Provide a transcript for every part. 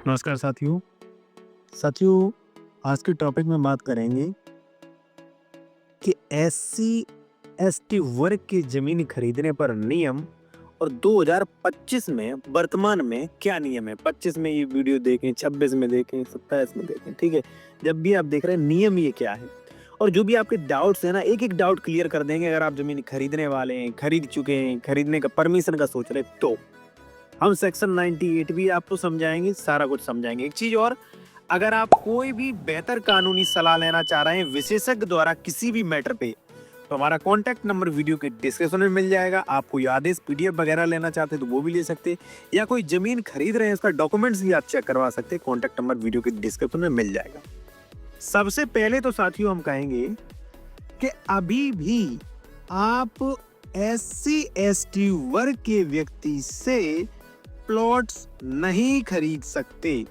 नमस्कार साथियों, आज के टॉपिक में बात करेंगे कि एससी एसटी वर्ग की जमीन खरीदने पर नियम और 2025 में वर्तमान में क्या नियम है। 25 में ये वीडियो देखें, 26 में देखें, 27 में देखें, ठीक है। जब भी आप देख रहे हैं नियम ये क्या है और जो भी आपके डाउट्स है ना, एक एक डाउट क्लियर कर देंगे। अगर आप जमीन खरीदने वाले हैं, खरीद चुके हैं, खरीदने का परमिशन का सोच रहे तो हम सेक्शन 98 भी आपको समझाएंगे, सारा कुछ समझाएंगे। एक चीज और, अगर आप कोई भी बेहतर कानूनी सलाह लेना चाह रहे हैं विशेषज्ञ द्वारा किसी भी मैटर पे, तो हमारा कॉन्टैक्ट नंबर वीडियो के डिस्क्रिप्शन में मिल जाएगा। आप कोई आदेश पीडीएफ वगैरह लेना चाहते हैं तो वो भी ले सकते हैं, या कोई जमीन खरीद रहे हैं उसका डॉक्यूमेंट्स भी आप चेक करवा सकते हैं। कॉन्टैक्ट नंबर वीडियो के डिस्क्रिप्शन में मिल जाएगा। सबसे पहले तो साथियों हम कहेंगे कि अभी भी आप एससी एसटी वर्ग के व्यक्ति से प्लॉट्स नहीं खरीद सकते।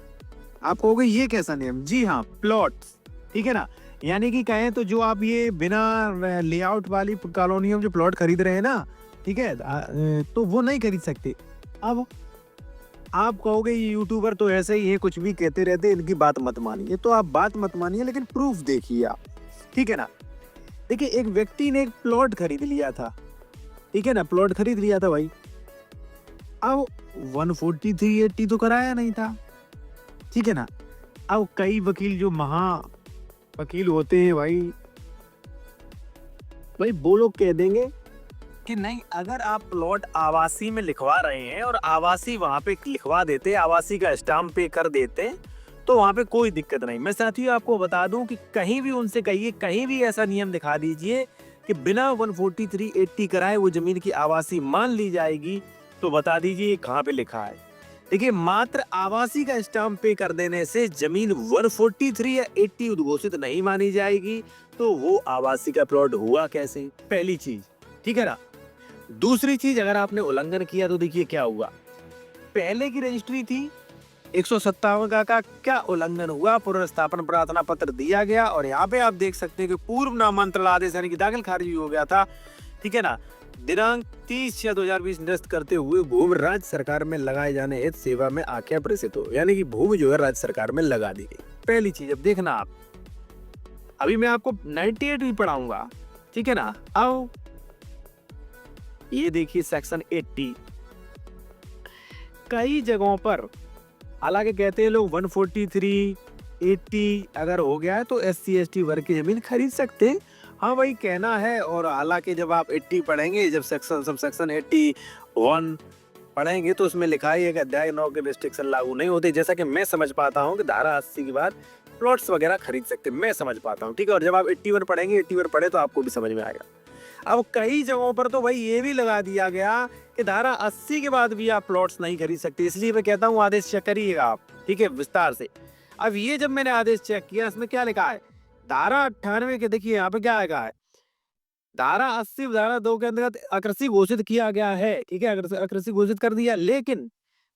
आप कहोगे ये कैसा नियम? जी हाँ, प्लॉट्स, ठीक है ना। यानी कि कहें तो जो आप ये बिना लेआउट वाली कॉलोनियों में जो प्लॉट खरीद रहे हैं ना, ठीक है, तो वो नहीं खरीद सकते। अब आप कहोगे ये यूट्यूबर तो ऐसे ही है, कुछ भी कहते रहते हैं, इनकी बात मत मानिए। तो आप बात मत मानिए, लेकिन प्रूफ देखिए आप, ठीक है ना। देखिए, एक व्यक्ति ने एक प्लॉट खरीद लिया था, ठीक है ना, प्लॉट खरीद लिया था भाई। अब 14380 तो कराया नहीं था, ठीक है ना। अब कई वकील जो वकील होते हैं भाई वो लोग कह देंगे कि नहीं, अगर आप प्लॉट आवासी में लिखवा रहे हैं और आवासी वहां पे लिखवा देते, आवासी का स्टाम्प पे कर देते, तो वहां पे कोई दिक्कत नहीं। मैं साथियों आपको बता दूं कि कहीं भी उनसे कहिए, कहीं भी ऐसा नियम दिखा दीजिए कि बिना 14380 कराए वो जमीन की आवासी मान ली जाएगी, तो बता दीजिए कहाँ पे लिखा है। देखिए, मात्र आवासी का स्टाम्प पे कर देने से जमीन 143 या 80 उद्घोषित नहीं मानी जाएगी, तो वो आवासी का प्लॉट हुआ कैसे? पहली चीज, ठीक है ना। दूसरी चीज, अगर आपने उल्लंघन किया तो देखिए क्या हुआ। पहले की रजिस्ट्री थी 157 का क्या उल्लंघन हुआ? पुनर्स्थापन प्रार्थना पत्र दिया गया और यहाँ पे आप देख सकते हैं कि पूर्व नामांतरण आदेश यानी कि दाखिल खारिज हो गया था, ठीक है ना। दिनांक 30/6/2020 निरस्त करते हुए भूमि राज्य सरकार में लगाए जाने हेतु सेवा में आज्ञा प्रेषित हो, यानी कि भूमि जो है राज्य सरकार में लगा दी गई। पहली चीज। अब देखना आप, अभी मैं आपको 98 भी पढ़ाऊंगा, ठीक है ना। अब ये देखिए सेक्शन 80, कई जगहों पर हालांकि कहते हैं लोग 14380 अगर हो गया है तो एससी एसटी वर्ग की जमीन खरीद सकते हैं। हाँ भाई, कहना है। और हालांकि जब आप 80 पढ़ेंगे, जब सेक्शन 81 पढ़ेंगे तो उसमें लिखा है कि अध्याय 9 के रिस्ट्रिक्शन लागू नहीं होते। जैसा कि मैं समझ पाता हूँ कि धारा 80 के बाद प्लॉट्स वगैरह खरीद सकते, मैं समझ पाता हूँ, ठीक है। और जब आप 81 पढ़ेंगे, 81 पढ़े तो आपको भी समझ में आएगा। अब कई जगहों पर तो भाई ये भी लगा दिया गया कि धारा 80 के बाद भी आप प्लॉट्स नहीं खरीद सकते। इसलिए मैं कहता हूँ आदेश चेक करिएगा आप, ठीक है, विस्तार से। अब ये जब मैंने आदेश चेक किया, इसमें क्या लिखा है? धारा 98 के देखिए यहाँ पे क्या लिखा है। धारा 80 धारा 2 के अंतर्गत अकृषि घोषित किया गया है, ठीक है, अकृषि घोषित कर दिया। लेकिन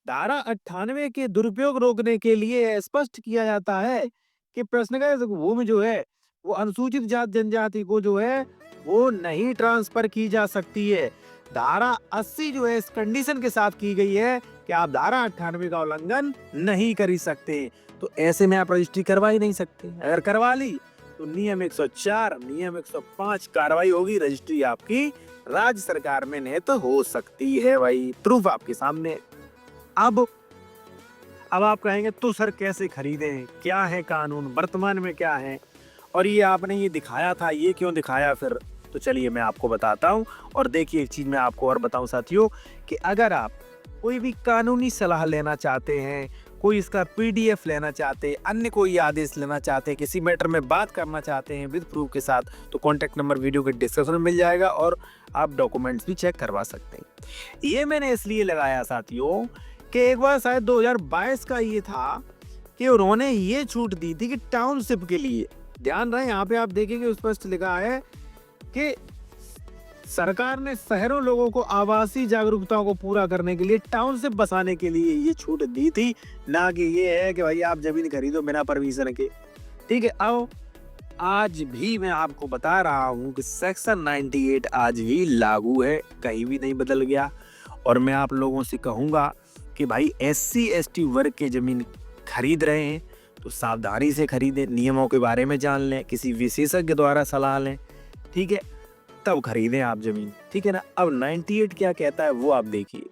धारा 98 के दुरुपयोग रोकने के लिए स्पष्ट किया जाता है कि प्रश्नगत भूमि जो है वो अनुसूचित जाति जनजाति को जो है वो नहीं ट्रांसफर की जा सकती है। धारा 80 जो है इस कंडीशन के साथ की गई है कि आप धारा 98 का उल्लंघन नहीं कर सकते। तो ऐसे में आप रजिस्ट्री करवा ही नहीं सकते। अगर करवा ली तो नियम 104, नियम 105 कार्रवाई होगी, रजिस्ट्री आपकी राज्य सरकार में निहित हो सकती है। भाई प्रूफ आपके सामने। अब आप कहेंगे तो सर कैसे खरीदें, क्या है कानून, वर्तमान में क्या है, और ये आपने ये दिखाया था, ये क्यों दिखाया फिर? तो चलिए मैं आपको बताता हूँ। और देखिए, एक चीज मैं आपको और बताऊं साथियों कि अगर आप कोई भी कानूनी सलाह लेना चाहते हैं, कोई इसका पीडीएफ लेना चाहते हैं, अन्य कोई आदेश लेना चाहते हैं, किसी मैटर में बात करना चाहते हैं विद प्रूफ के साथ, तो कॉन्टैक्ट नंबर वीडियो के डिस्क्रिप्शन में मिल जाएगा और आप डॉक्यूमेंट्स भी चेक करवा सकते हैं। ये मैंने इसलिए लगाया साथियों कि एक बार शायद 2022 का ये था कि उन्होंने ये छूट दी थी कि टाउनशिप के लिए, ध्यान रहे यहाँ पे आप देखेंगे स्पष्ट लिखा है कि सरकार ने शहरों लोगों को आवासीय जागरूकता को पूरा करने के लिए टाउनशिप बसाने के लिए ये छूट दी थी, ना कि ये है कि भाई आप जमीन खरीदो बिना परमिशन के, ठीक है। अब आज भी मैं आपको बता रहा हूं कि सेक्शन 98 आज भी लागू है, कहीं भी नहीं बदल गया। और मैं आप लोगों से कहूंगा कि भाई एससी एसटी वर्ग के जमीन खरीद रहे हैं तो सावधानी से खरीदें, नियमों के बारे में जान लें, किसी विशेषज्ञ द्वारा सलाह लें, ठीक है? तब खरीदें आप ज़मीन, ठीक है ना? अब 98 क्या कहता है वो आप देखिए।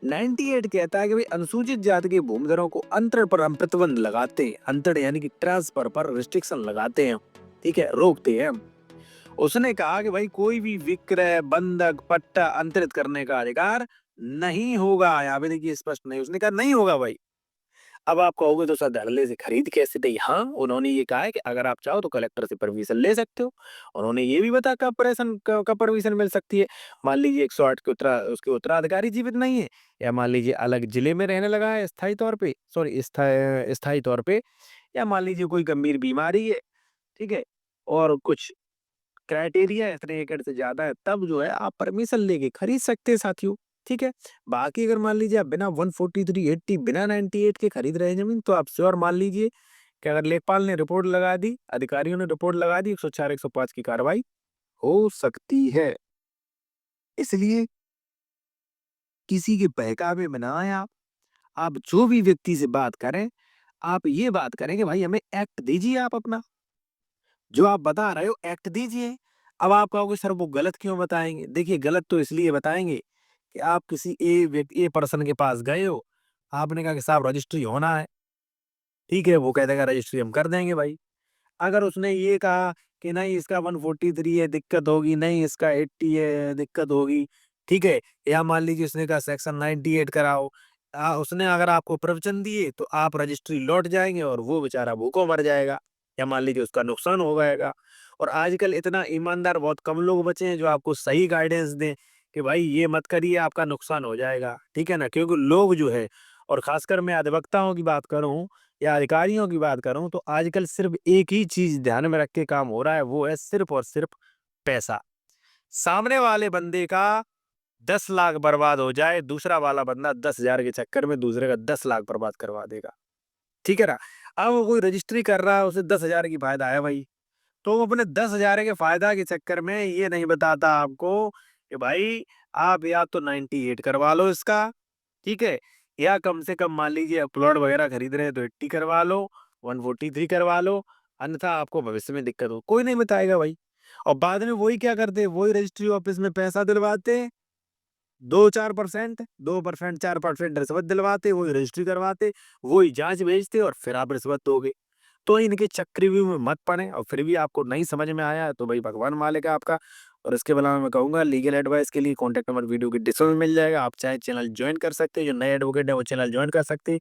98 कहता है कि भाई अनुसूचित जाति के भूमिधरों को अंतरण पर हम प्रतिबंध लगाते हैं, अंतरण यानी कि ट्रांसफर पर रिस्ट्रिक्शन लगाते हैं, ठीक है, रोकते हैं हम। उसने कहा कि भाई कोई भी विक्रय, बंधक, पट्टा अंतरित करने का अधिकार नहीं होगा। यहाँ पे देखिए स्पष्ट नहीं, उसने कहा नहीं होगा भाई। अब आप कहोगे तो सर धड़ल्ले से खरीद कैसे दी? हाँ, उन्होंने ये कहा है कि अगर आप चाहो तो कलेक्टर से परमिशन ले सकते हो। उन्होंने ये भी बताया कब परमिशन मिल सकती है। मान लीजिए 108 के उसके उत्तराधिकारी जीवित नहीं है, या मान लीजिए अलग जिले में रहने लगा है स्थायी तौर पे, सॉरी स्थायी तौर पे, या मान लीजिए कोई गंभीर बीमारी है, ठीक है? और कुछ क्राइटेरिया इतने एकड़ से ज़्यादा है, तब जो है आप परमिशन लेके खरीद सकते हैं साथियों, ठीक है? बाकी अगर मान लीजिए आप बिना 14380 बिना 98 के खरीद रहे हैं ज़मीन, तो आप श्योर मान लीजिए कि अगर लेखपाल ने रिपोर्ट लगा दी, अधिकारियों ने रिपोर्ट लगा दी, 104, 105 की कार्रवाई हो सकती है। इसलिए किसी के बहकावे में ना आएँ आप। आप जो भी व्यक्ति से बात करें, आप ये बात करें कि भाई हमें एक्ट दीजिए आप अपना। जो आप बता रहे हो एक्ट दीजिए। अब आप कहोगे सर वो गलत क्यों बताएँगे? देखिए गलत तो इसलिए बताएँगे कि आप किसी ए पर्सन के पास गए हो, आपने कहा कि साहब रजिस्ट्री होना है, ठीक है? वो कह देगा रजिस्ट्री हम कर देंगे भाई। अगर उसने ये कहा कि नहीं इसका 143 है दिक्कत होगी, नहीं इसका 80 है दिक्कत होगी, ठीक है? या मान लीजिए उसने कहा सेक्शन 98 कराओ, उसने अगर आपको प्रवचन दिए तो आप रजिस्ट्री लौट जाएँगे और वो बेचारा भूखों मर जाएगा, या मान लीजिए उसका नुकसान हो गएगा। और आजकल इतना ईमानदार बहुत कम लोग बचे हैं जो आपको सही गाइडेंस दें कि भाई ये मत करिए आपका नुकसान हो जाएगा, ठीक है ना? क्योंकि लोग जो है, और खासकर मैं अधिवक्ताओं की बात करूँ या अधिकारियों की बात करूँ, तो आजकल सिर्फ एक ही चीज़ ध्यान में रख के काम हो रहा है, वो है सिर्फ और सिर्फ पैसा। सामने वाले बंदे का 10 लाख बर्बाद हो जाए, दूसरा वाला बंदा 10,000 के चक्कर में दूसरे का 10 लाख बर्बाद करवा देगा। ठीक है ना? अब वो कोई रजिस्ट्री कर रहा है, उसे 10,000 की फ़ायदा है भाई। तो वो अपने 10,000 के फ़ायदा के चक्कर में ये नहीं बताता आपको कि भाई आप या तो 98 करवा लो इसका, ठीक है? या कम से कम मान लीजिए आप प्लॉट वगैरह खरीद रहे हैं तो 80 करवा लो, 143 करवा लो, अन्यथा आपको भविष्य में दिक्कत हो। कोई नहीं बताएगा भाई। और बाद में वही क्या करते हैं, वही रजिस्ट्री ऑफिस में पैसा दिलवाते हैं, 2-4%, 2% 4% रिश्वत दिलवाते, वही रजिस्ट्री करवाते, वही जाँच भेजते और फिर आप रिश्वत दोगे। तो इनके चक्रव्यूह में मत पड़ें, और फिर भी आपको नहीं समझ में आया है तो भाई भगवान मालिक है आपका। और इसके अलावा मैं कहूँगा लीगल एडवाइस के लिए कॉन्टैक्ट नंबर वीडियो की डिस्क्रिप्शन में मिल जाएगा। आप चाहे चैनल जॉइन कर सकते हैं, जो नए एडवोकेट हैं वो चैनल जॉइन कर सकते हैं।